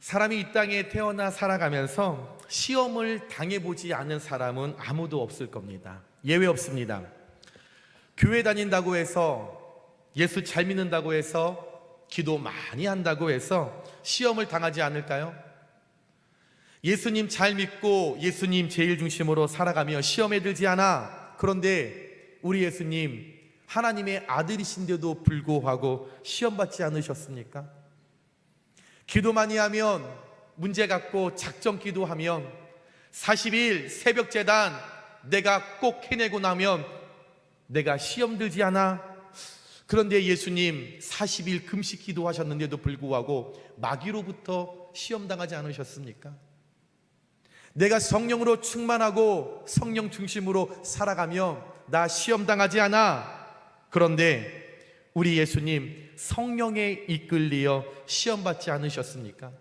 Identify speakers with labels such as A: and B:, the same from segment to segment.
A: 사람이 이 땅에 태어나 살아가면서 시험을 당해보지 않은 사람은 아무도 없을 겁니다. 예외 없습니다. 교회 다닌다고 해서, 예수 잘 믿는다고 해서, 기도 많이 한다고 해서 시험을 당하지 않을까요? 예수님 잘 믿고 예수님 제일 중심으로 살아가며 시험에 들지 않아. 그런데 우리 예수님 하나님의 아들이신데도 불구하고 시험 받지 않으셨습니까? 기도 많이 하면, 문제 갖고 작정 기도하면, 40일 새벽 제단 내가 꼭 해내고 나면 내가 시험 들지 않아. 그런데 예수님 40일 금식 기도하셨는데도 불구하고 마귀로부터 시험 당하지 않으셨습니까? 내가 성령으로 충만하고 성령 중심으로 살아가면 나 시험 당하지 않아. 그런데 우리 예수님 성령에 이끌리어 시험 받지 않으셨습니까?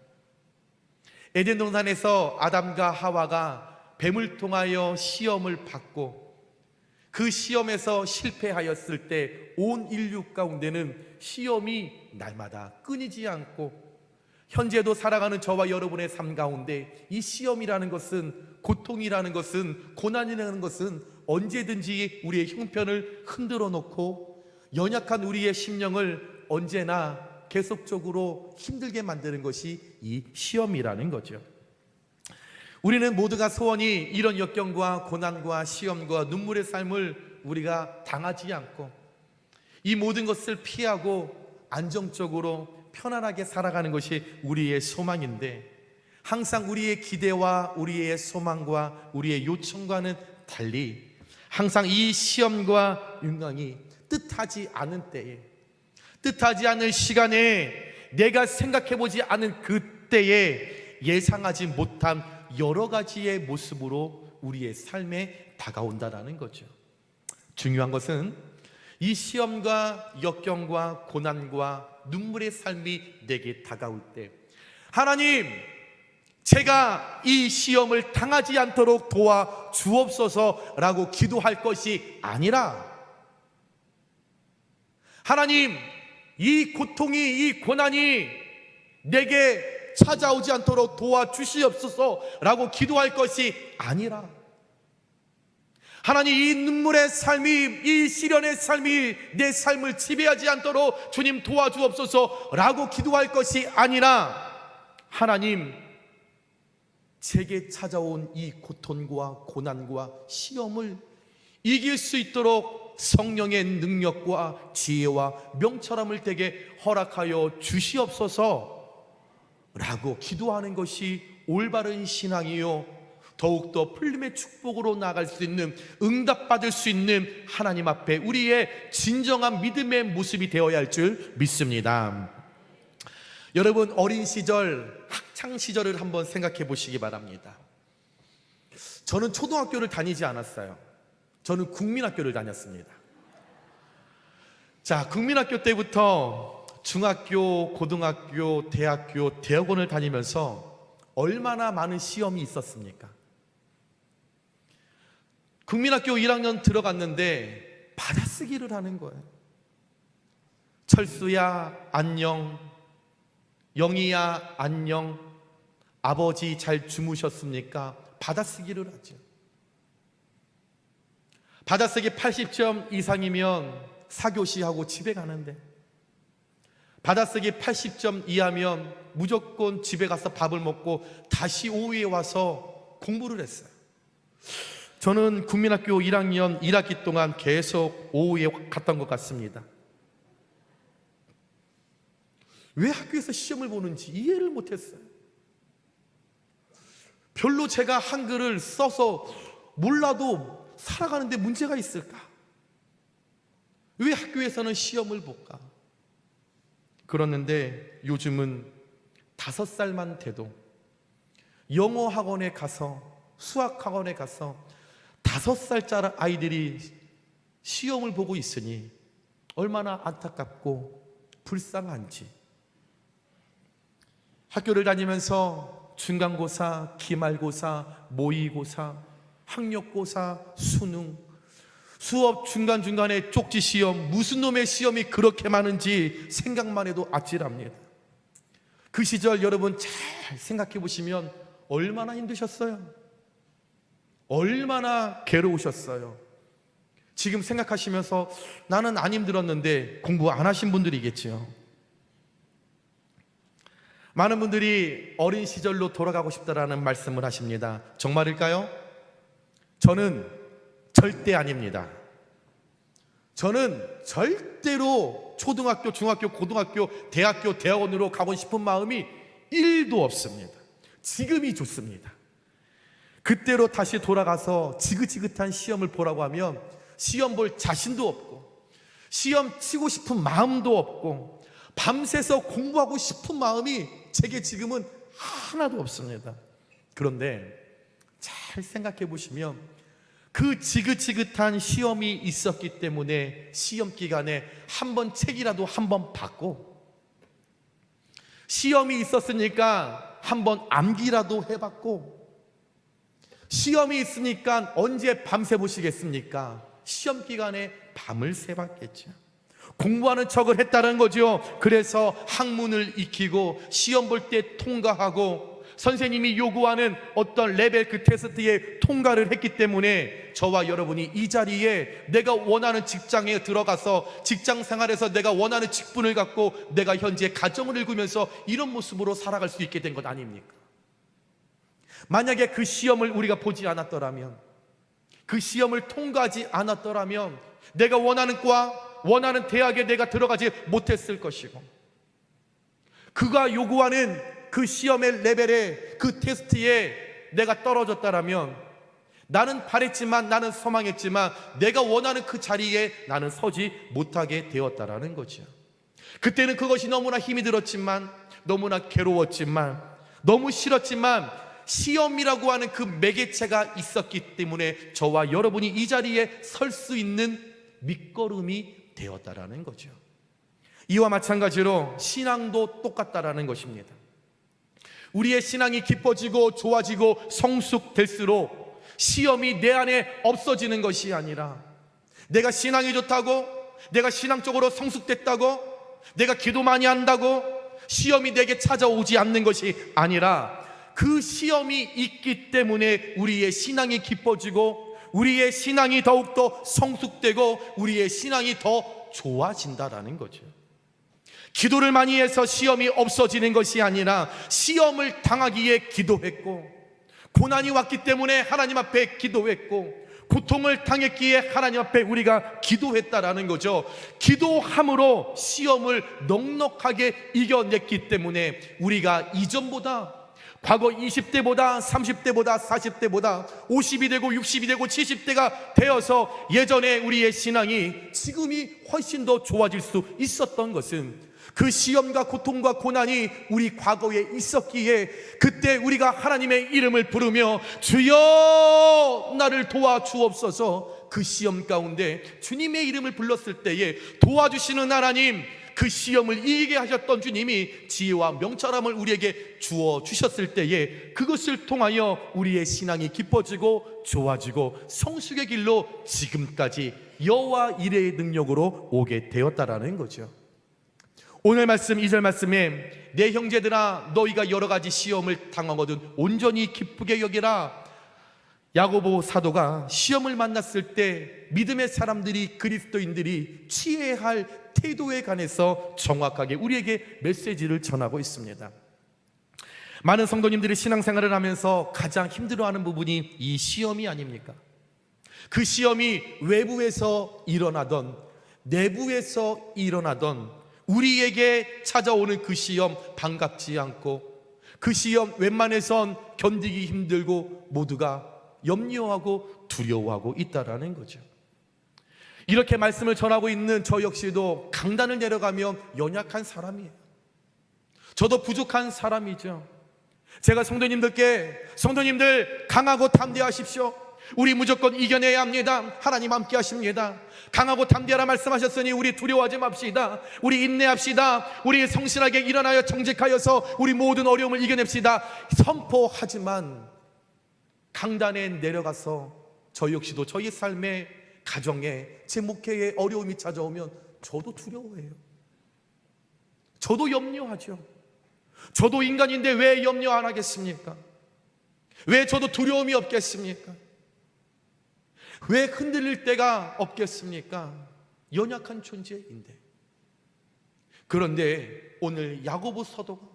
A: 에덴 동산에서 아담과 하와가 뱀을 통하여 시험을 받고 그 시험에서 실패하였을 때 온 인류 가운데는 시험이 날마다 끊이지 않고, 현재도 살아가는 저와 여러분의 삶 가운데 이 시험이라는 것은, 고통이라는 것은, 고난이라는 것은 언제든지 우리의 형편을 흔들어 놓고 연약한 우리의 심령을 언제나 계속적으로 힘들게 만드는 것이 이 시험이라는 거죠. 우리는 모두가 소원이 이런 역경과 고난과 시험과 눈물의 삶을 우리가 당하지 않고 이 모든 것을 피하고 안정적으로 편안하게 살아가는 것이 우리의 소망인데, 항상 우리의 기대와 우리의 소망과 우리의 요청과는 달리 항상 이 시험과 윤곽이 뜻하지 않은 때에, 뜻하지 않은 시간에, 내가 생각해보지 않은 그때에 예상하지 못한 여러 가지의 모습으로 우리의 삶에 다가온다는 거죠. 중요한 것은 이 시험과 역경과 고난과 눈물의 삶이 내게 다가올 때, 하나님, 제가 이 시험을 당하지 않도록 도와주옵소서라고 기도할 것이 아니라, 하나님, 이 고통이, 이 고난이 내게 찾아오지 않도록 도와주시옵소서라고 기도할 것이 아니라, 하나님, 이 눈물의 삶이, 이 시련의 삶이 내 삶을 지배하지 않도록 주님 도와주옵소서라고 기도할 것이 아니라, 하나님, 제게 찾아온 이 고통과 고난과 시험을 이길 수 있도록 성령의 능력과 지혜와 명철함을 되게 허락하여 주시옵소서 라고 기도하는 것이 올바른 신앙이요, 더욱더 풀림의 축복으로 나아갈 수 있는, 응답받을 수 있는 하나님 앞에 우리의 진정한 믿음의 모습이 되어야 할 줄 믿습니다. 여러분, 어린 시절, 학창 시절을 한번 생각해 보시기 바랍니다. 저는 초등학교를 다니지 않았어요. 저는 국민학교를 다녔습니다. 자, 국민학교 때부터 중학교, 고등학교, 대학교, 대학원을 다니면서 얼마나 많은 시험이 있었습니까? 국민학교 1학년 들어갔는데 받아쓰기를 하는 거예요. 철수야 안녕, 영희야 안녕, 아버지 잘 주무셨습니까? 받아쓰기를 하죠. 받아쓰기 80점 이상이면 4교시하고 집에 가는데, 받아쓰기 80점 이하면 무조건 집에 가서 밥을 먹고 다시 오후에 와서 공부를 했어요. 저는 국민학교 1학년 1학기 동안 계속 오후에 갔던 것 같습니다. 왜 학교에서 시험을 보는지 이해를 못했어요. 별로 제가 한글을 써서 몰라도 살아가는데 문제가 있을까? 왜 학교에서는 시험을 볼까? 그러는데 요즘은 5살만 돼도 영어 학원에 가서, 수학 학원에 가서 5살짜리 아이들이 시험을 보고 있으니 얼마나 안타깝고 불쌍한지. 학교를 다니면서 중간고사, 기말고사, 모의고사, 학력고사, 수능, 수업 중간중간에 쪽지 시험, 무슨 놈의 시험이 그렇게 많은지 생각만 해도 아찔합니다. 그 시절 여러분 잘 생각해 보시면 얼마나 힘드셨어요? 얼마나 괴로우셨어요? 지금 생각하시면서 나는 안 힘들었는데 공부 안 하신 분들이겠지요. 많은 분들이 어린 시절로 돌아가고 싶다라는 말씀을 하십니다. 정말일까요? 저는 절대 아닙니다. 저는 절대로 초등학교, 중학교, 고등학교, 대학교, 대학원으로 가고 싶은 마음이 1도 없습니다. 지금이 좋습니다. 그때로 다시 돌아가서 지긋지긋한 시험을 보라고 하면 시험 볼 자신도 없고, 시험 치고 싶은 마음도 없고, 밤새서 공부하고 싶은 마음이 제게 지금은 하나도 없습니다. 그런데 잘 생각해 보시면 그 지긋지긋한 시험이 있었기 때문에 시험 기간에 한번 책이라도 한번 받고, 시험이 있었으니까 한번 암기라도 해봤고, 시험이 있으니까 언제 밤새 보시겠습니까? 시험 기간에 밤을 새봤겠죠. 공부하는 척을 했다는 거죠. 그래서 학문을 익히고 시험 볼 때 통과하고 선생님이 요구하는 어떤 레벨 그 테스트에 통과를 했기 때문에 저와 여러분이 이 자리에 내가 원하는 직장에 들어가서 직장 생활에서 내가 원하는 직분을 갖고 내가 현재 가정을 이루면서 이런 모습으로 살아갈 수 있게 된 것 아닙니까? 만약에 그 시험을 우리가 보지 않았더라면, 그 시험을 통과하지 않았더라면 내가 원하는 과, 원하는 대학에 내가 들어가지 못했을 것이고, 그가 요구하는 그 시험의 레벨에 그 테스트에 내가 떨어졌다라면 나는 바랬지만, 나는 소망했지만 내가 원하는 그 자리에 나는 서지 못하게 되었다라는 거죠. 그때는 그것이 너무나 힘이 들었지만, 너무나 괴로웠지만, 너무 싫었지만 시험이라고 하는 그 매개체가 있었기 때문에 저와 여러분이 이 자리에 설 수 있는 밑거름이 되었다라는 거죠. 이와 마찬가지로 신앙도 똑같다라는 것입니다. 우리의 신앙이 깊어지고 좋아지고 성숙될수록 시험이 내 안에 없어지는 것이 아니라, 내가 신앙이 좋다고, 내가 신앙적으로 성숙됐다고, 내가 기도 많이 한다고 시험이 내게 찾아오지 않는 것이 아니라, 그 시험이 있기 때문에 우리의 신앙이 깊어지고 우리의 신앙이 더욱더 성숙되고 우리의 신앙이 더 좋아진다라는 거죠. 기도를 많이 해서 시험이 없어지는 것이 아니라 시험을 당하기에 기도했고, 고난이 왔기 때문에 하나님 앞에 기도했고, 고통을 당했기에 하나님 앞에 우리가 기도했다라는 거죠. 기도함으로 시험을 넉넉하게 이겨냈기 때문에 우리가 이전보다, 과거 20대보다 30대보다 40대보다 50이 되고 60이 되고 70대가 되어서 예전에 우리의 신앙이 지금이 훨씬 더 좋아질 수 있었던 것은 그 시험과 고통과 고난이 우리 과거에 있었기에 그때 우리가 하나님의 이름을 부르며 주여 나를 도와주옵소서, 그 시험 가운데 주님의 이름을 불렀을 때에 도와주시는 하나님, 그 시험을 이기게 하셨던 주님이 지혜와 명철함을 우리에게 주어 주셨을 때에 그것을 통하여 우리의 신앙이 깊어지고 좋아지고 성숙의 길로 지금까지 여호와 이레의 능력으로 오게 되었다라는 거죠. 오늘 말씀 2절 말씀에 내 형제들아 너희가 여러 가지 시험을 당하거든 온전히 기쁘게 여기라. 야고보 사도가 시험을 만났을 때 믿음의 사람들이, 그리스도인들이 취해야 할 태도에 관해서 정확하게 우리에게 메시지를 전하고 있습니다. 많은 성도님들이 신앙생활을 하면서 가장 힘들어하는 부분이 이 시험이 아닙니까? 그 시험이 외부에서 일어나던 내부에서 일어나던 우리에게 찾아오는 그 시험 반갑지 않고, 그 시험 웬만해선 견디기 힘들고 모두가 염려하고 두려워하고 있다라는 거죠. 이렇게 말씀을 전하고 있는 저 역시도 강단을 내려가면 연약한 사람이에요. 저도 부족한 사람이죠. 제가 성도님들 강하고 담대하십시오. 우리 무조건 이겨내야 합니다. 하나님 함께 하십니다. 강하고 담대하라 말씀하셨으니 우리 두려워하지 맙시다. 우리 인내합시다. 우리 성실하게 일어나여 정직하여서 우리 모든 어려움을 이겨냅시다. 선포하지만 강단에 내려가서 저 역시도 저희 삶에, 가정에, 제 목회에 어려움이 찾아오면 저도 두려워해요. 저도 염려하죠. 저도 인간인데 왜 염려 안 하겠습니까? 왜 저도 두려움이 없겠습니까? 왜 흔들릴 때가 없겠습니까? 연약한 존재인데. 그런데 오늘 야고보 사도가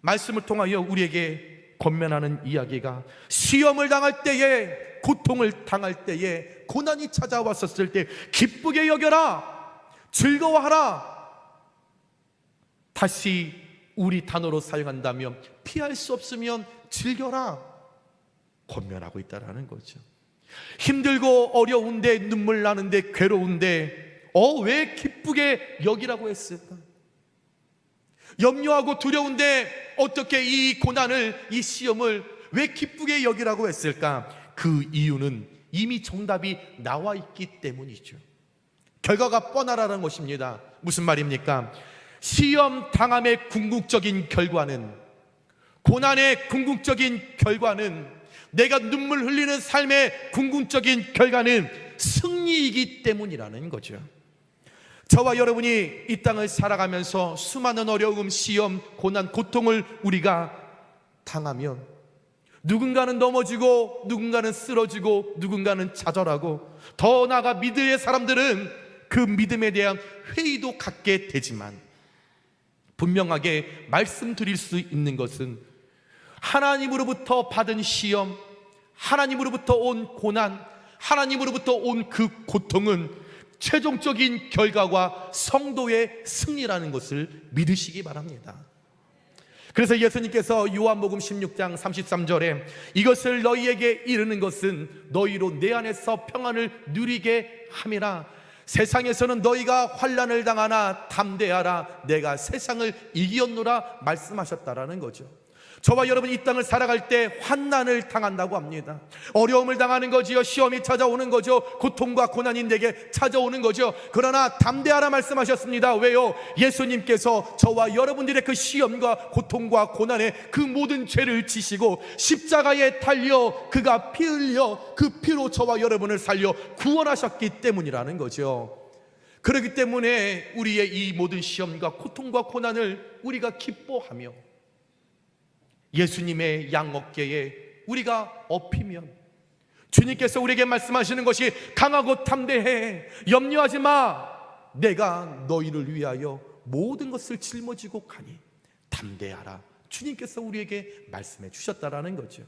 A: 말씀을 통하여 우리에게 권면하는 이야기가, 시험을 당할 때에, 고통을 당할 때에, 고난이 찾아왔었을 때 기쁘게 여겨라, 즐거워하라. 다시 우리 단어로 사용한다면 피할 수 없으면 즐겨라 권면하고 있다는 거죠. 힘들고 어려운데, 눈물 나는데, 괴로운데 왜 기쁘게 여기라고 했을까? 염려하고 두려운데 어떻게 이 고난을, 이 시험을 왜 기쁘게 여기라고 했을까? 그 이유는 이미 정답이 나와 있기 때문이죠. 결과가 뻔하라는 것입니다. 무슨 말입니까? 시험 당함의 궁극적인 결과는, 고난의 궁극적인 결과는, 내가 눈물 흘리는 삶의 궁극적인 결과는 승리이기 때문이라는 거죠. 저와 여러분이 이 땅을 살아가면서 수많은 어려움, 시험, 고난, 고통을 우리가 당하면 누군가는 넘어지고, 누군가는 쓰러지고, 누군가는 좌절하고, 더 나아가 믿음의 사람들은 그 믿음에 대한 회의도 갖게 되지만, 분명하게 말씀드릴 수 있는 것은 하나님으로부터 받은 시험, 하나님으로부터 온 고난, 하나님으로부터 온 그 고통은 최종적인 결과와 성도의 승리라는 것을 믿으시기 바랍니다. 그래서 예수님께서 요한복음 16장 33절에 이것을 너희에게 이르는 것은 너희로 내 안에서 평안을 누리게 함이라. 세상에서는 너희가 환난을 당하나 담대하라, 내가 세상을 이기었노라 말씀하셨다라는 거죠. 저와 여러분 이 땅을 살아갈 때 환난을 당한다고 합니다. 어려움을 당하는 거지요. 시험이 찾아오는 거죠. 고통과 고난이 내게 찾아오는 거죠. 그러나 담대하라 말씀하셨습니다. 왜요? 예수님께서 저와 여러분들의 그 시험과 고통과 고난의 그 모든 죄를 지시고 십자가에 달려 그가 피 흘려 그 피로 저와 여러분을 살려 구원하셨기 때문이라는 거죠. 그렇기 때문에 우리의 이 모든 시험과 고통과 고난을 우리가 기뻐하며 예수님의 양 어깨에 우리가 업히면, 주님께서 우리에게 말씀하시는 것이 강하고 담대해, 염려하지 마, 내가 너희를 위하여 모든 것을 짊어지고 가니 담대하라, 주님께서 우리에게 말씀해 주셨다라는 거죠.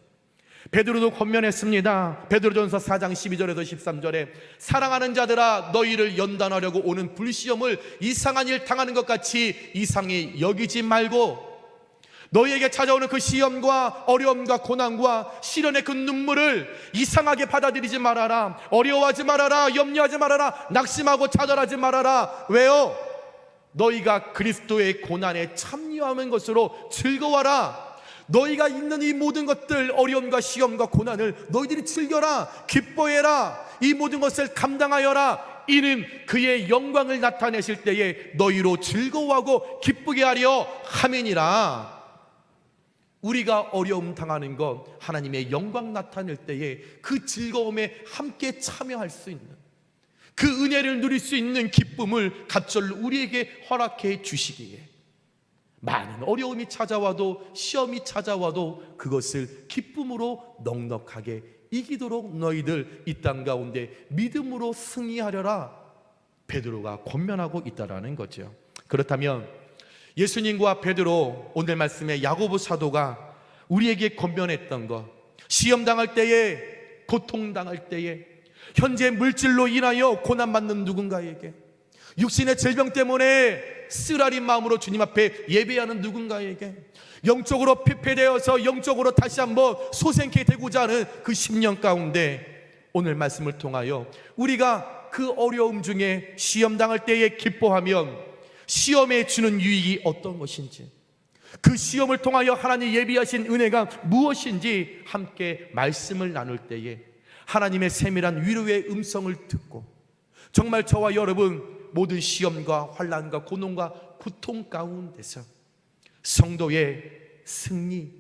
A: 베드로도 권면했습니다. 베드로전서 4장 12절에서 13절에 사랑하는 자들아, 너희를 연단하려고 오는 불시험을 이상한 일 당하는 것 같이 이상히 여기지 말고, 너희에게 찾아오는 그 시험과 어려움과 고난과 시련의 그 눈물을 이상하게 받아들이지 말아라. 어려워하지 말아라. 염려하지 말아라. 낙심하고 좌절하지 말아라. 왜요? 너희가 그리스도의 고난에 참여하는 것으로 즐거워라. 너희가 있는 이 모든 것들, 어려움과 시험과 고난을 너희들이 즐겨라. 기뻐해라. 이 모든 것을 감당하여라. 이는 그의 영광을 나타내실 때에 너희로 즐거워하고 기쁘게 하려 함이니라. 우리가 어려움 당하는 것, 하나님의 영광 나타낼 때에 그 즐거움에 함께 참여할 수 있는, 그 은혜를 누릴 수 있는 기쁨을 갑절로 우리에게 허락해 주시기에, 많은 어려움이 찾아와도, 시험이 찾아와도 그것을 기쁨으로 넉넉하게 이기도록 너희들 이 땅 가운데 믿음으로 승리하려라, 베드로가 권면하고 있다라는 거죠. 그렇다면 예수님과 베드로, 오늘 말씀에 야고보 사도가 우리에게 권면했던 것, 시험 당할 때에, 고통 당할 때에, 현재 물질로 인하여 고난받는 누군가에게, 육신의 질병 때문에 쓰라린 마음으로 주님 앞에 예배하는 누군가에게, 영적으로 피폐되어서 영적으로 다시 한번 소생케 되고자 하는 그 10년 가운데 오늘 말씀을 통하여 우리가 그 어려움 중에 시험 당할 때에 기뻐하면 시험에 주는 유익이 어떤 것인지, 그 시험을 통하여 하나님 예비하신 은혜가 무엇인지 함께 말씀을 나눌 때에 하나님의 세밀한 위로의 음성을 듣고, 정말 저와 여러분 모든 시험과 환난과 고난과 고통 가운데서 성도의 승리,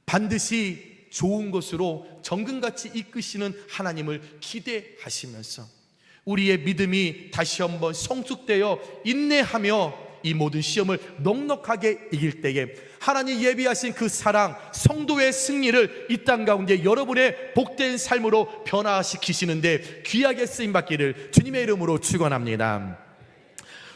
A: 반드시 좋은 것으로 정금같이 이끄시는 하나님을 기대하시면서 우리의 믿음이 다시 한번 성숙되어 인내하며 이 모든 시험을 넉넉하게 이길 때에 하나님 예비하신 그 사랑, 성도의 승리를 이 땅 가운데 여러분의 복된 삶으로 변화시키시는데 귀하게 쓰임받기를 주님의 이름으로 축원합니다.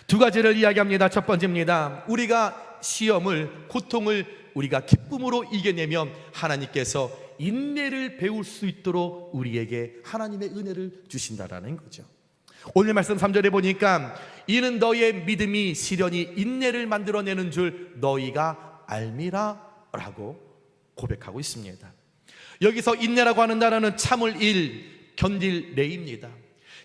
A: 두 가지를 이야기합니다. 첫 번째입니다. 우리가 시험을, 고통을 우리가 기쁨으로 이겨내면 하나님께서 인내를 배울 수 있도록 우리에게 하나님의 은혜를 주신다라는 거죠. 오늘 말씀 3절에 보니까 이는 너의 믿음이 시련이 인내를 만들어내는 줄 너희가 알미라 라고 고백하고 있습니다. 여기서 인내라고 하는 단어는 참을 일, 견딜 내입니다.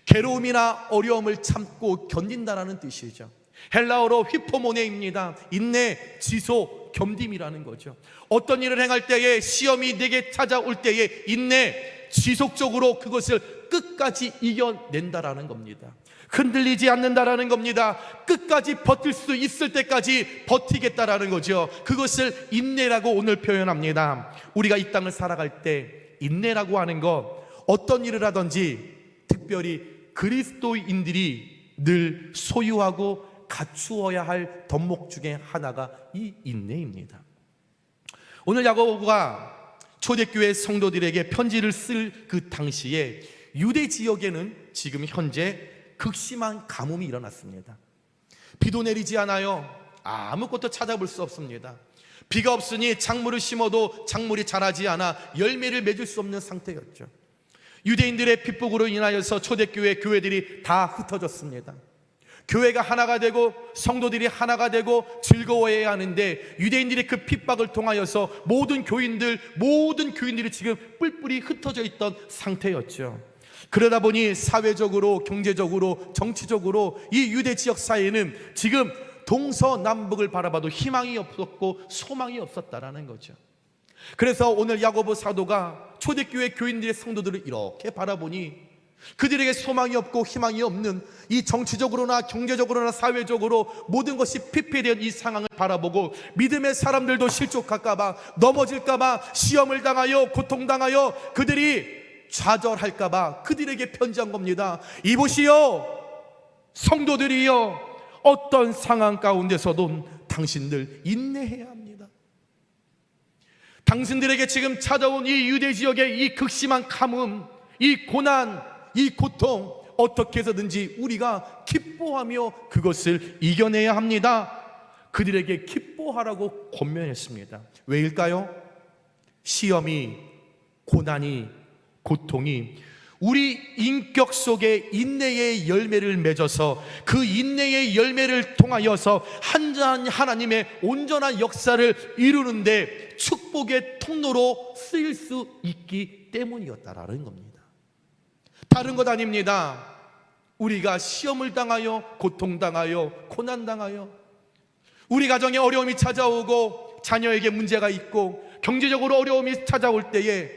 A: 괴로움이나 어려움을 참고 견딘다라는 뜻이죠. 헬라어로 휘포모네입니다. 인내, 지속, 견딤이라는 거죠. 어떤 일을 행할 때에, 시험이 내게 찾아올 때에 인내, 지속적으로 그것을 끝까지 이겨낸다라는 겁니다. 흔들리지 않는다라는 겁니다. 끝까지 버틸 수 있을 때까지 버티겠다라는 거죠. 그것을 인내라고 오늘 표현합니다. 우리가 이 땅을 살아갈 때 인내라고 하는 것, 어떤 일을 하든지 특별히 그리스도인들이 늘 소유하고 갖추어야 할 덕목 중에 하나가 이 인내입니다. 오늘 야고보가 초대교회 성도들에게 편지를 쓸 그 당시에 유대 지역에는 지금 현재 극심한 가뭄이 일어났습니다. 비도 내리지 않아요. 아무것도 찾아볼 수 없습니다. 비가 없으니 작물을 심어도 작물이 자라지 않아 열매를 맺을 수 없는 상태였죠. 유대인들의 핍박으로 인하여서 초대교회 교회들이 다 흩어졌습니다. 교회가 하나가 되고 성도들이 하나가 되고 즐거워해야 하는데 유대인들의 그 핍박을 통하여서 모든 교인들이 지금 뿔뿔이 흩어져 있던 상태였죠. 그러다 보니 사회적으로, 경제적으로, 정치적으로 이 유대 지역 사회는 지금 동서남북을 바라봐도 희망이 없었고 소망이 없었다라는 거죠. 그래서 오늘 야고보 사도가 초대교회 교인들의 성도들을 이렇게 바라보니 그들에게 소망이 없고 희망이 없는 이 정치적으로나 경제적으로나 사회적으로 모든 것이 피폐된 이 상황을 바라보고 믿음의 사람들도 실족할까봐, 넘어질까봐, 시험을 당하여 고통당하여 그들이 좌절할까봐 그들에게 편지한 겁니다. 이보시오, 성도들이여, 어떤 상황 가운데서도 당신들 인내해야 합니다. 당신들에게 지금 찾아온 이 유대 지역의 이 극심한 가뭄, 이 고난, 이 고통, 어떻게 해서든지 우리가 기뻐하며 그것을 이겨내야 합니다. 그들에게 기뻐하라고 권면했습니다. 왜일까요? 시험이, 고난이, 고통이 우리 인격 속에 인내의 열매를 맺어서 그 인내의 열매를 통하여서 하나님의 온전한 역사를 이루는데 축복의 통로로 쓰일 수 있기 때문이었다라는 겁니다. 다른 것 아닙니다. 우리가 시험을 당하여, 고통당하여, 고난당하여, 우리 가정에 어려움이 찾아오고 자녀에게 문제가 있고 경제적으로 어려움이 찾아올 때에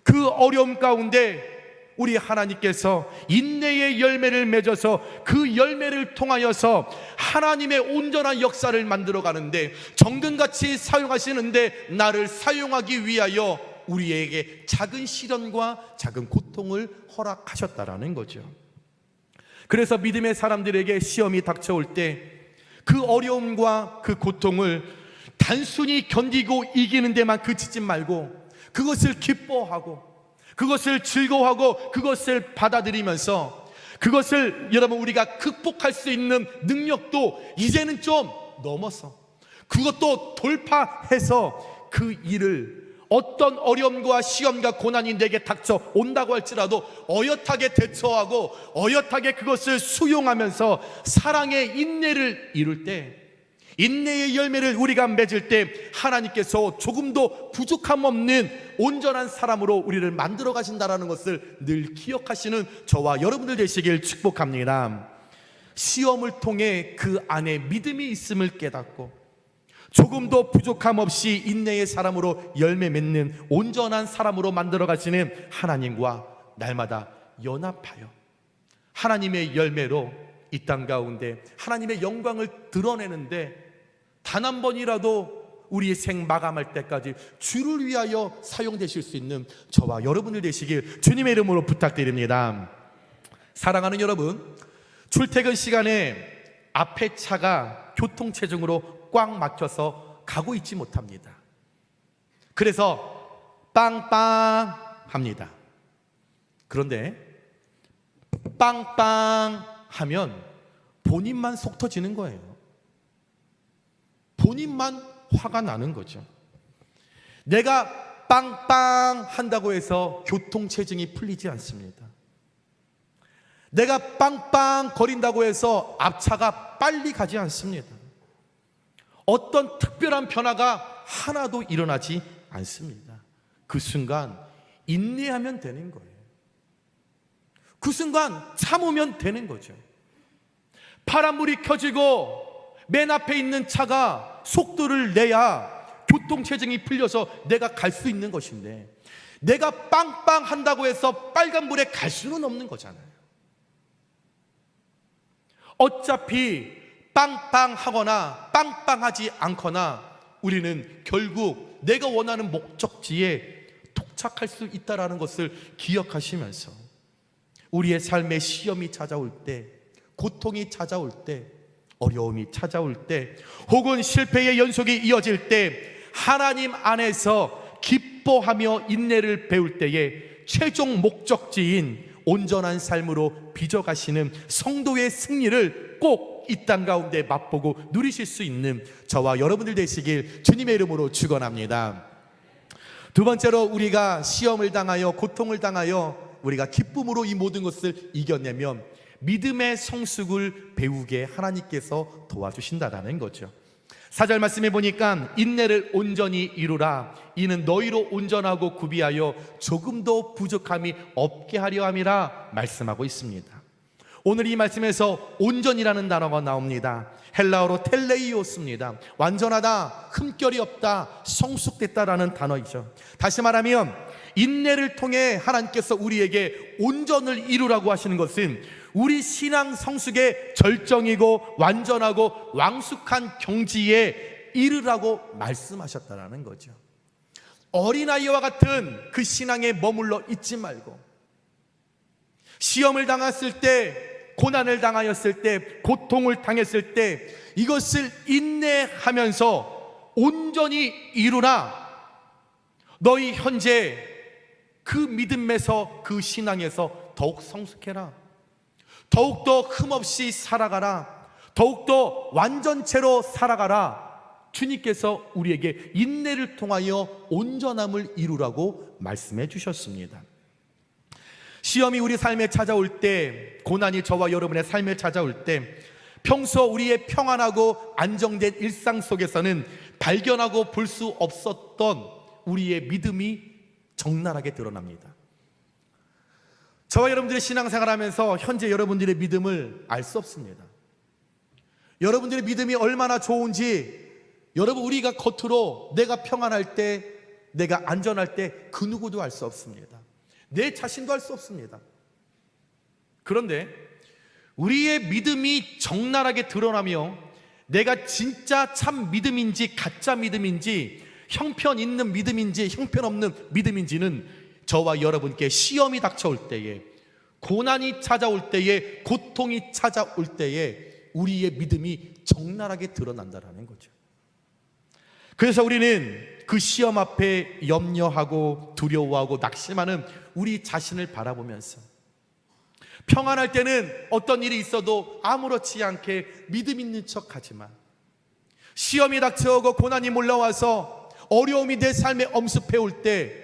A: 그 어려움 가운데 우리 하나님께서 인내의 열매를 맺어서 그 열매를 통하여서 하나님의 온전한 역사를 만들어 가는데 정금같이 사용하시는데 나를 사용하기 위하여 우리에게 작은 시련과 작은 고통을 허락하셨다라는 거죠. 그래서 믿음의 사람들에게 시험이 닥쳐올 때 그 어려움과 그 고통을 단순히 견디고 이기는 데만 그치지 말고 그것을 기뻐하고 그것을 즐거워하고 그것을 받아들이면서 그것을 여러분 우리가 극복할 수 있는 능력도 이제는 좀 넘어서 그것도 돌파해서 그 일을 어떤 어려움과 시험과 고난이 내게 닥쳐 온다고 할지라도 어엿하게 대처하고 어엿하게 그것을 수용하면서 사랑의 인내를 이룰 때, 인내의 열매를 우리가 맺을 때 하나님께서 조금도 부족함 없는 온전한 사람으로 우리를 만들어 가신다는 것을 늘 기억하시는 저와 여러분들 되시길 축복합니다. 시험을 통해 그 안에 믿음이 있음을 깨닫고 조금도 부족함 없이 인내의 사람으로 열매 맺는 온전한 사람으로 만들어 가시는 하나님과 날마다 연합하여 하나님의 열매로 이 땅 가운데 하나님의 영광을 드러내는데 단 한 번이라도 우리의 생 마감할 때까지 주를 위하여 사용되실 수 있는 저와 여러분들 되시길 주님의 이름으로 부탁드립니다. 사랑하는 여러분, 출퇴근 시간에 앞에 차가 교통체증으로 꽉 막혀서 가고 있지 못합니다. 그래서 빵빵 합니다. 그런데 빵빵 하면 본인만 속 터지는 거예요. 본인만 화가 나는 거죠. 내가 빵빵 한다고 해서 교통체증이 풀리지 않습니다. 내가 빵빵 거린다고 해서 앞차가 빨리 가지 않습니다. 어떤 특별한 변화가 하나도 일어나지 않습니다. 그 순간 인내하면 되는 거예요. 그 순간 참으면 되는 거죠. 파란불이 켜지고 맨 앞에 있는 차가 속도를 내야 교통체증이 풀려서 내가 갈 수 있는 것인데, 내가 빵빵 한다고 해서 빨간불에 갈 수는 없는 거잖아요. 어차피 빵빵하거나 빵빵하지 않거나 우리는 결국 내가 원하는 목적지에 도착할 수 있다는 것을 기억하시면서 우리의 삶에 시험이 찾아올 때, 고통이 찾아올 때, 어려움이 찾아올 때, 혹은 실패의 연속이 이어질 때 하나님 안에서 기뻐하며 인내를 배울 때에 최종 목적지인 온전한 삶으로 빚어가시는 성도의 승리를 꼭 이 땅 가운데 맛보고 누리실 수 있는 저와 여러분들 되시길 주님의 이름으로 축원합니다. 두 번째로, 우리가 시험을 당하여 고통을 당하여 우리가 기쁨으로 이 모든 것을 이겨내면 믿음의 성숙을 배우게 하나님께서 도와주신다라는 거죠. 4절 말씀해 보니까 인내를 온전히 이루라. 이는 너희로 온전하고 구비하여 조금도 부족함이 없게 하려 함이라 말씀하고 있습니다. 오늘 이 말씀에서 온전이라는 단어가 나옵니다. 헬라어로 텔레이오스입니다. 완전하다, 흠결이 없다, 성숙됐다라는 단어이죠. 다시 말하면 인내를 통해 하나님께서 우리에게 온전을 이루라고 하시는 것은 우리 신앙 성숙의 절정이고 완전하고 왕숙한 경지에 이르라고 말씀하셨다라는 거죠. 어린아이와 같은 그 신앙에 머물러 있지 말고, 시험을 당했을 때, 고난을 당하였을 때, 고통을 당했을 때 이것을 인내하면서 온전히 이루라. 너희 현재 그 믿음에서, 그 신앙에서 더욱 성숙해라. 더욱더 흠없이 살아가라. 더욱더 완전체로 살아가라. 주님께서 우리에게 인내를 통하여 온전함을 이루라고 말씀해 주셨습니다. 시험이 우리 삶에 찾아올 때, 고난이 저와 여러분의 삶에 찾아올 때, 평소 우리의 평안하고 안정된 일상 속에서는 발견하고 볼 수 없었던 우리의 믿음이 적나라하게 드러납니다. 저와 여러분들의 신앙생활하면서 현재 여러분들의 믿음을 알 수 없습니다. 여러분들의 믿음이 얼마나 좋은지, 여러분, 우리가 겉으로 내가 평안할 때, 내가 안전할 때 그 누구도 알 수 없습니다. 내 자신도 알 수 없습니다. 그런데 우리의 믿음이 적나라하게 드러나며 내가 진짜 참 믿음인지 가짜 믿음인지, 형편 있는 믿음인지 형편없는 믿음인지는 저와 여러분께 시험이 닥쳐올 때에, 고난이 찾아올 때에, 고통이 찾아올 때에 우리의 믿음이 적나라하게 드러난다는 거죠. 그래서 우리는 그 시험 앞에 염려하고 두려워하고 낙심하는 우리 자신을 바라보면서, 평안할 때는 어떤 일이 있어도 아무렇지 않게 믿음 있는 척하지만, 시험이 닥쳐오고 고난이 몰려와서 어려움이 내 삶에 엄습해 올 때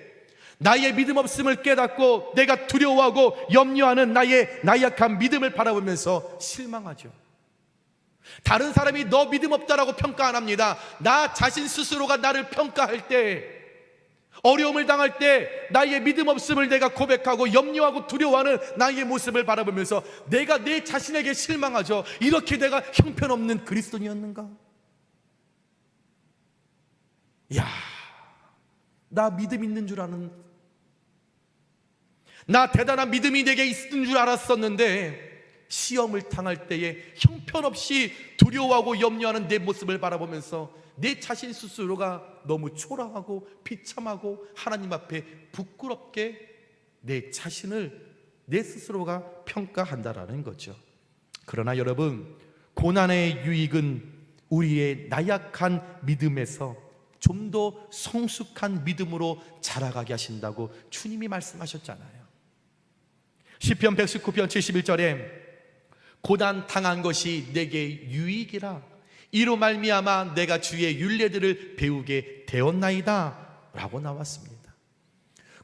A: 나의 믿음 없음을 깨닫고 내가 두려워하고 염려하는 나의 나약한 믿음을 바라보면서 실망하죠. 다른 사람이 너 믿음 없다라고 평가 안 합니다. 나 자신 스스로가 나를 평가할 때, 어려움을 당할 때 나의 믿음 없음을 내가 고백하고 염려하고 두려워하는 나의 모습을 바라보면서 내가 내 자신에게 실망하죠. 이렇게 내가 형편없는 그리스도인이었는가? 야, 나 믿음 있는 줄 아는, 나 대단한 믿음이 내게 있는 줄 알았었는데 시험을 당할 때에 형편없이 두려워하고 염려하는 내 모습을 바라보면서 내 자신 스스로가 너무 초라하고 비참하고 하나님 앞에 부끄럽게 내 자신을 내 스스로가 평가한다라는 거죠. 그러나 여러분, 고난의 유익은 우리의 나약한 믿음에서 좀 더 성숙한 믿음으로 자라가게 하신다고 주님이 말씀하셨잖아요. 시편 119편 71절에 고난 당한 것이 내게 유익이라 이로 말미암아 내가 주의 율례들을 배우게 되었나이다 라고 나왔습니다.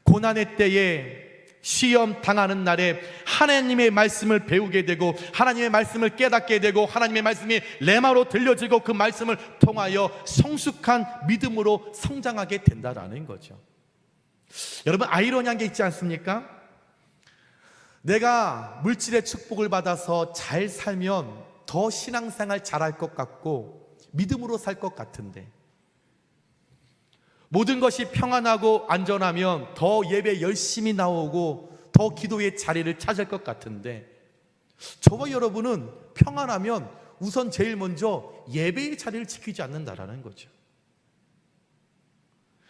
A: 고난의 때에, 시험 당하는 날에 하나님의 말씀을 배우게 되고 하나님의 말씀을 깨닫게 되고 하나님의 말씀이 레마로 들려지고 그 말씀을 통하여 성숙한 믿음으로 성장하게 된다라는 거죠. 여러분, 아이러니한 게 있지 않습니까? 내가 물질의 축복을 받아서 잘 살면 더 신앙생활 잘할 것 같고 믿음으로 살 것 같은데, 모든 것이 평안하고 안전하면 더 예배 열심히 나오고 더 기도의 자리를 찾을 것 같은데, 저와 여러분은 평안하면 우선 제일 먼저 예배의 자리를 지키지 않는다라는 거죠.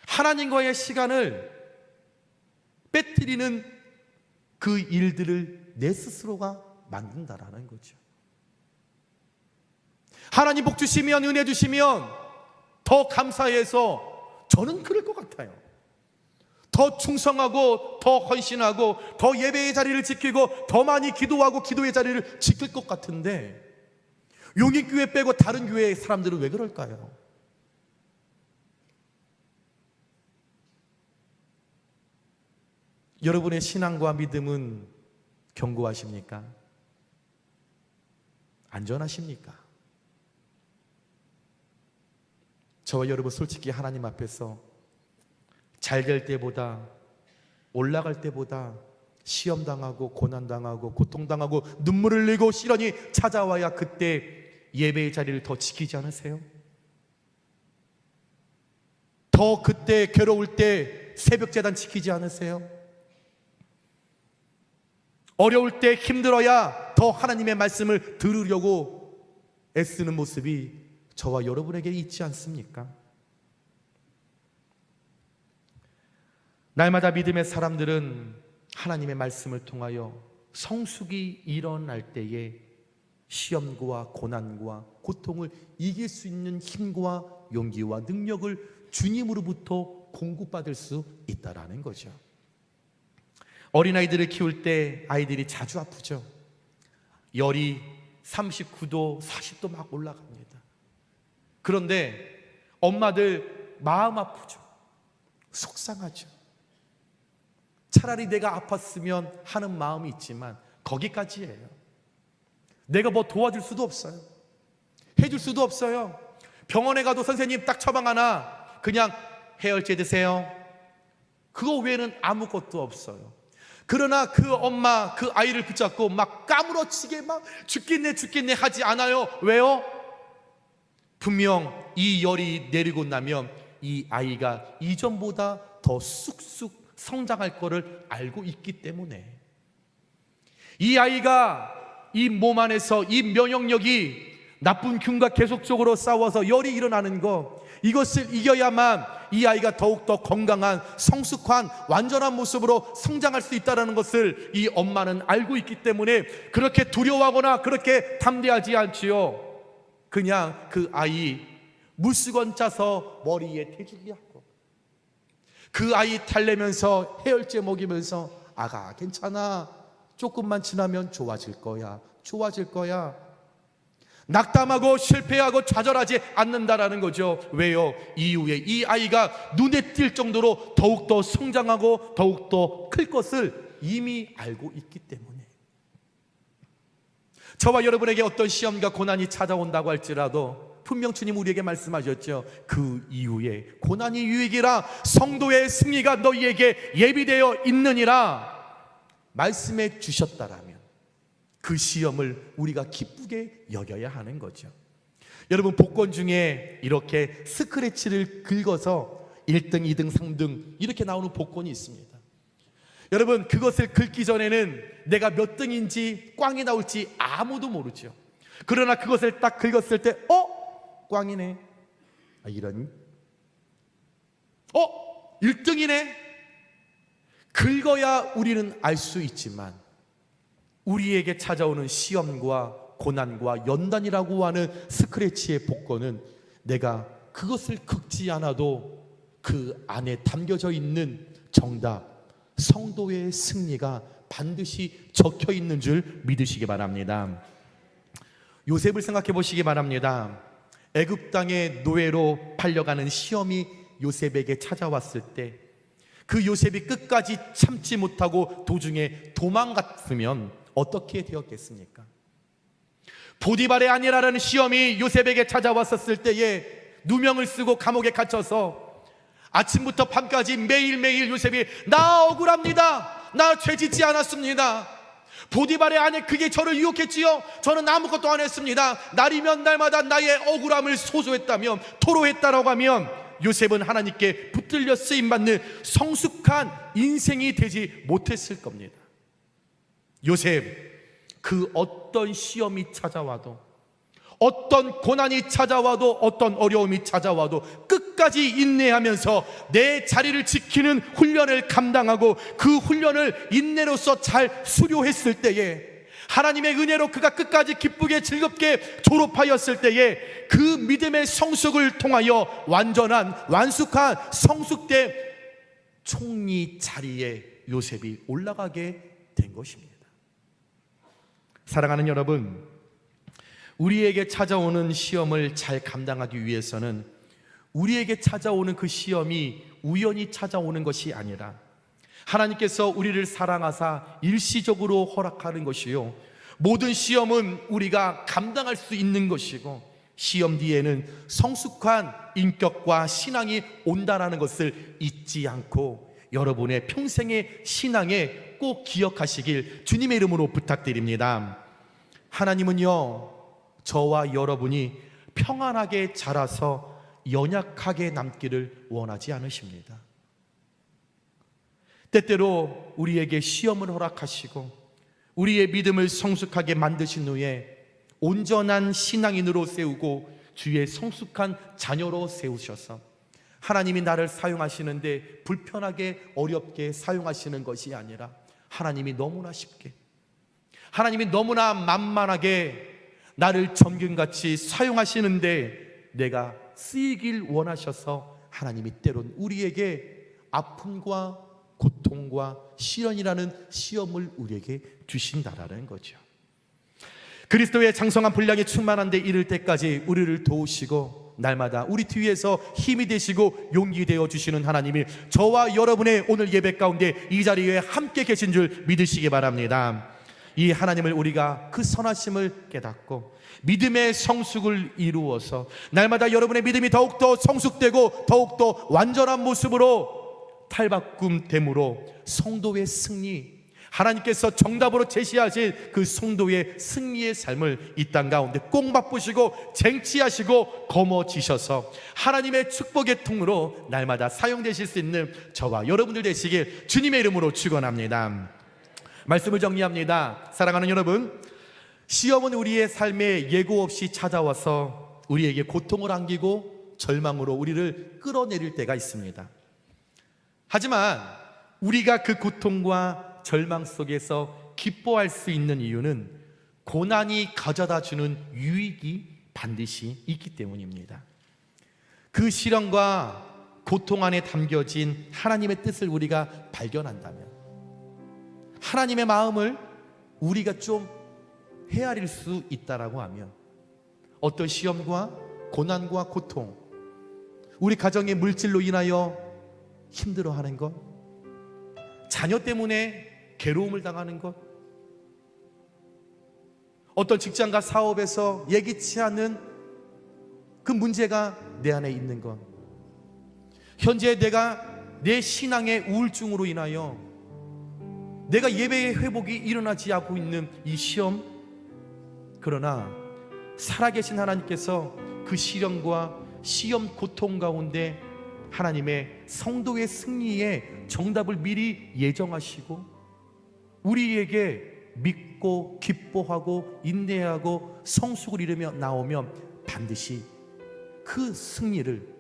A: 하나님과의 시간을 빼뜨리는 그 일들을 내 스스로가 만든다라는 거죠. 하나님 복 주시면, 은혜 주시면 더 감사해서 저는 그럴 것 같아요. 더 충성하고 더 헌신하고 더 예배의 자리를 지키고 더 많이 기도하고 기도의 자리를 지킬 것 같은데, 용인교회 빼고 다른 교회의 사람들은 왜 그럴까요? 여러분의 신앙과 믿음은 견고하십니까? 안전하십니까? 저와 여러분 솔직히 하나님 앞에서 잘 될 때보다, 올라갈 때보다 시험당하고 고난당하고 고통당하고 눈물을 흘리고 시련이 찾아와야 그때 예배의 자리를 더 지키지 않으세요? 더 그때 괴로울 때 새벽제단 지키지 않으세요? 어려울 때 힘들어야 더 하나님의 말씀을 들으려고 애쓰는 모습이 저와 여러분에게 있지 않습니까? 날마다 믿음의 사람들은 하나님의 말씀을 통하여 성숙이 일어날 때에 시험과 고난과 고통을 이길 수 있는 힘과 용기와 능력을 주님으로부터 공급받을 수 있다라는 거죠. 어린아이들을 키울 때 아이들이 자주 아프죠. 열이 39도, 40도 막 올라갑니다. 그런데 엄마들 마음 아프죠. 속상하죠. 차라리 내가 아팠으면 하는 마음이 있지만 거기까지예요. 내가 뭐 도와줄 수도 없어요. 해줄 수도 없어요. 병원에 가도 선생님 딱 처방 하나, 그냥 해열제 드세요. 그거 외에는 아무것도 없어요. 그러나 그 엄마 그 아이를 붙잡고 막 까무러치게 막 죽겠네 하지 않아요. 왜요? 분명 이 열이 내리고 나면 이 아이가 이전보다 더 쑥쑥 성장할 거를 알고 있기 때문에, 이 아이가 이 몸 안에서 이 면역력이 나쁜 균과 계속적으로 싸워서 열이 일어나는 것, 이것을 이겨야만 이 아이가 더욱더 건강한 성숙한 완전한 모습으로 성장할 수 있다는 것을 이 엄마는 알고 있기 때문에 그렇게 두려워하거나 그렇게 담대하지 않지요. 그냥 그 아이 물수건 짜서 머리에 대주기하고 그 아이 달래면서 해열제 먹이면서 아가 괜찮아, 조금만 지나면 좋아질 거야, 좋아질 거야. 낙담하고 실패하고 좌절하지 않는다라는 거죠. 왜요? 이후에 이 아이가 눈에 띌 정도로 더욱더 성장하고 더욱더 클 것을 이미 알고 있기 때문에. 저와 여러분에게 어떤 시험과 고난이 찾아온다고 할지라도 분명 주님 우리에게 말씀하셨죠. 그 이후에 고난이 유익이라 성도의 승리가 너희에게 예비되어 있느니라 말씀해 주셨다라면 그 시험을 우리가 기쁘게 여겨야 하는 거죠. 여러분, 복권 중에 이렇게 스크래치를 긁어서 1등, 2등, 3등 이렇게 나오는 복권이 있습니다. 여러분, 그것을 긁기 전에는 내가 몇 등인지 꽝이 나올지 아무도 모르죠. 그러나 그것을 딱 긁었을 때 꽝이네. 이런 1등이네. 긁어야 우리는 알 수 있지만 우리에게 찾아오는 시험과 고난과 연단이라고 하는 스크래치의 복권은 내가 그것을 긁지 않아도 그 안에 담겨져 있는 정답, 성도의 승리가 반드시 적혀 있는 줄 믿으시기 바랍니다. 요셉을 생각해 보시기 바랍니다. 애굽 땅의 노예로 팔려가는 시험이 요셉에게 찾아왔을 때 그 요셉이 끝까지 참지 못하고 도중에 도망갔으면 어떻게 되었겠습니까? 보디발의 아내라는 시험이 요셉에게 찾아왔었을 때에 누명을 쓰고 감옥에 갇혀서 아침부터 밤까지 매일매일 요셉이 나 억울합니다, 나 죄 짓지 않았습니다, 보디발의 아내 그게 저를 유혹했지요, 저는 아무것도 안 했습니다, 날이면 날마다 나의 억울함을 소조했다면 토로했다라고 하면 요셉은 하나님께 붙들려 쓰임받는 성숙한 인생이 되지 못했을 겁니다. 요셉, 그 어떤 시험이 찾아와도, 어떤 고난이 찾아와도, 어떤 어려움이 찾아와도 끝까지 인내하면서 내 자리를 지키는 훈련을 감당하고 그 훈련을 인내로서 잘 수료했을 때에, 하나님의 은혜로 그가 끝까지 기쁘게 즐겁게 졸업하였을 때에 그 믿음의 성숙을 통하여 완전한 완숙한 성숙된 총리 자리에 요셉이 올라가게 된 것입니다. 사랑하는 여러분, 우리에게 찾아오는 시험을 잘 감당하기 위해서는 우리에게 찾아오는 그 시험이 우연히 찾아오는 것이 아니라 하나님께서 우리를 사랑하사 일시적으로 허락하는 것이요, 모든 시험은 우리가 감당할 수 있는 것이고 시험 뒤에는 성숙한 인격과 신앙이 온다라는 것을 잊지 않고 여러분의 평생의 신앙에 꼭 기억하시길 주님의 이름으로 부탁드립니다. 하나님은요, 저와 여러분이 평안하게 자라서 연약하게 남기를 원하지 않으십니다. 때때로 우리에게 시험을 허락하시고 우리의 믿음을 성숙하게 만드신 후에 온전한 신앙인으로 세우고 주의 성숙한 자녀로 세우셔서 하나님이 나를 사용하시는데 불편하게 어렵게 사용하시는 것이 아니라 하나님이 너무나 쉽게, 하나님이 너무나 만만하게 나를 점균같이 사용하시는데 내가 쓰이길 원하셔서 하나님이 때론 우리에게 아픔과 고통과 시련이라는 시험을 우리에게 주신다라는 거죠. 그리스도의 장성한 분량이 충만한 데 이를 때까지 우리를 도우시고 날마다 우리 뒤에서 힘이 되시고 용기 되어 주시는 하나님이 저와 여러분의 오늘 예배 가운데 이 자리에 함께 계신 줄 믿으시기 바랍니다. 이 하나님을 우리가 그 선하심을 깨닫고 믿음의 성숙을 이루어서 날마다 여러분의 믿음이 더욱더 성숙되고 더욱더 완전한 모습으로 탈바꿈됨으로 성도의 승리, 하나님께서 정답으로 제시하신 그 성도의 승리의 삶을 이 땅 가운데 꼭 맛보시고 쟁취하시고 거머쥐셔서 하나님의 축복의 통으로 날마다 사용되실 수 있는 저와 여러분들 되시길 주님의 이름으로 축원합니다. 말씀을 정리합니다. 사랑하는 여러분, 시험은 우리의 삶에 예고 없이 찾아와서 우리에게 고통을 안기고 절망으로 우리를 끌어내릴 때가 있습니다. 하지만 우리가 그 고통과 절망 속에서 기뻐할 수 있는 이유는 고난이 가져다 주는 유익이 반드시 있기 때문입니다. 그 시련과 고통 안에 담겨진 하나님의 뜻을 우리가 발견한다면, 하나님의 마음을 우리가 좀 헤아릴 수 있다라고 하면, 어떤 시험과 고난과 고통, 우리 가정의 물질로 인하여 힘들어하는 것, 자녀 때문에 괴로움을 당하는 것, 어떤 직장과 사업에서 예기치 않은 그 문제가 내 안에 있는 것, 현재 내가 내 신앙의 우울증으로 인하여 내가 예배의 회복이 일어나지 않고 있는 이 시험, 그러나 살아계신 하나님께서 그 시련과 시험 고통 가운데 하나님의 성도의 승리의 정답을 미리 예정하시고 우리에게 믿고 기뻐하고 인내하고 성숙을 이루며 나오면 반드시 그 승리를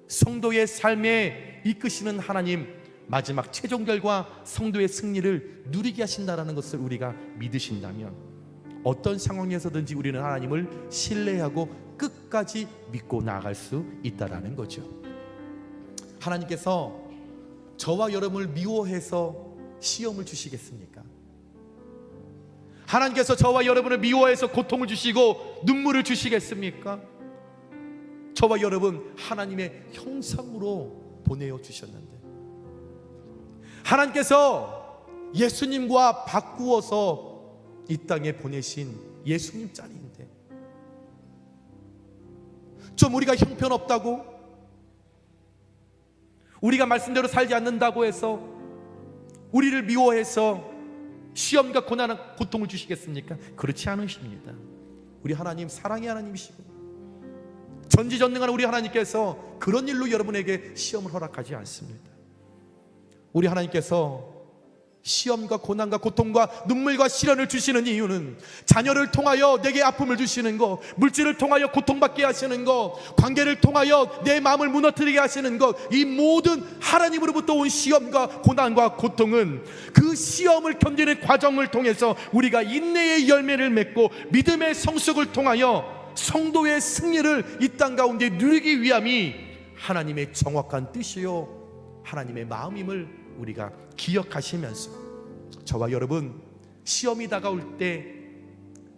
A: 성도의 삶에 이끄시는 하나님, 마지막 최종 결과 성도의 승리를 누리게 하신다라는 것을 우리가 믿으신다면 어떤 상황에서든지 우리는 하나님을 신뢰하고 끝까지 믿고 나아갈 수 있다라는 거죠. 하나님께서 저와 여러분을 미워해서 시험을 주시겠습니까? 하나님께서 저와 여러분을 미워해서 고통을 주시고 눈물을 주시겠습니까? 저와 여러분 하나님의 형상으로 보내어 주셨는데, 하나님께서 예수님과 바꾸어서 이 땅에 보내신 예수님 짤인데, 좀 우리가 형편없다고, 우리가 말씀대로 살지 않는다고 해서 우리를 미워해서 시험과 고난과 고통을 주시겠습니까? 그렇지 않으십니다. 우리 하나님 사랑의 하나님이시고 전지전능한 우리 하나님께서 그런 일로 여러분에게 시험을 허락하지 않습니다. 우리 하나님께서 시험과 고난과 고통과 눈물과 시련을 주시는 이유는 자녀를 통하여 내게 아픔을 주시는 것, 물질을 통하여 고통받게 하시는 것, 관계를 통하여 내 마음을 무너뜨리게 하시는 것, 이 모든 하나님으로부터 온 시험과 고난과 고통은 그 시험을 견디는 과정을 통해서 우리가 인내의 열매를 맺고 믿음의 성숙을 통하여 성도의 승리를 이 땅 가운데 누리기 위함이 하나님의 정확한 뜻이요 하나님의 마음임을 우리가 기억하시면서, 저와 여러분 시험이 다가올 때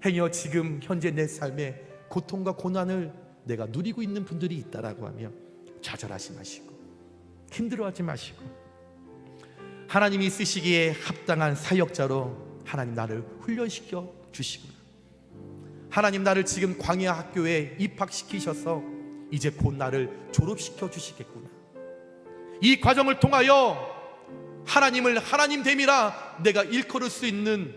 A: 행여 지금 현재 내 삶에 고통과 고난을 내가 누리고 있는 분들이 있다라고 하면 좌절하지 마시고 힘들어하지 마시고, 하나님이 쓰시기에 합당한 사역자로 하나님 나를 훈련시켜 주시구나, 하나님 나를 지금 광야 학교에 입학시키셔서 이제 곧 나를 졸업시켜 주시겠구나, 이 과정을 통하여 하나님을 하나님됨이라 내가 일컬을 수 있는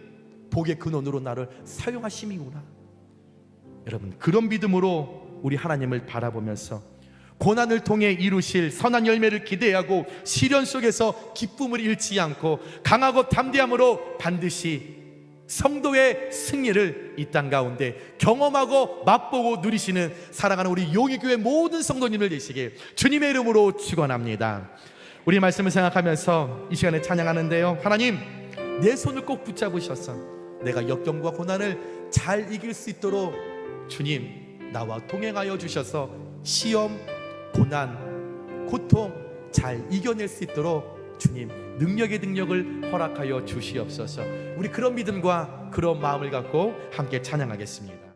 A: 복의 근원으로 나를 사용하심이구나. 여러분 그런 믿음으로 우리 하나님을 바라보면서 고난을 통해 이루실 선한 열매를 기대하고 시련 속에서 기쁨을 잃지 않고 강하고 담대함으로 반드시 성도의 승리를 이 땅 가운데 경험하고 맛보고 누리시는 사랑하는 우리 용의교회 모든 성도님들 되시길 주님의 이름으로 축원합니다. 우리 말씀을 생각하면서 이 시간에 찬양하는데요, 하나님 내 손을 꼭 붙잡으셔서 내가 역경과 고난을 잘 이길 수 있도록 주님 나와 동행하여 주셔서 시험, 고난, 고통 잘 이겨낼 수 있도록 주님 능력의 능력을 허락하여 주시옵소서. 우리 그런 믿음과 그런 마음을 갖고 함께 찬양하겠습니다.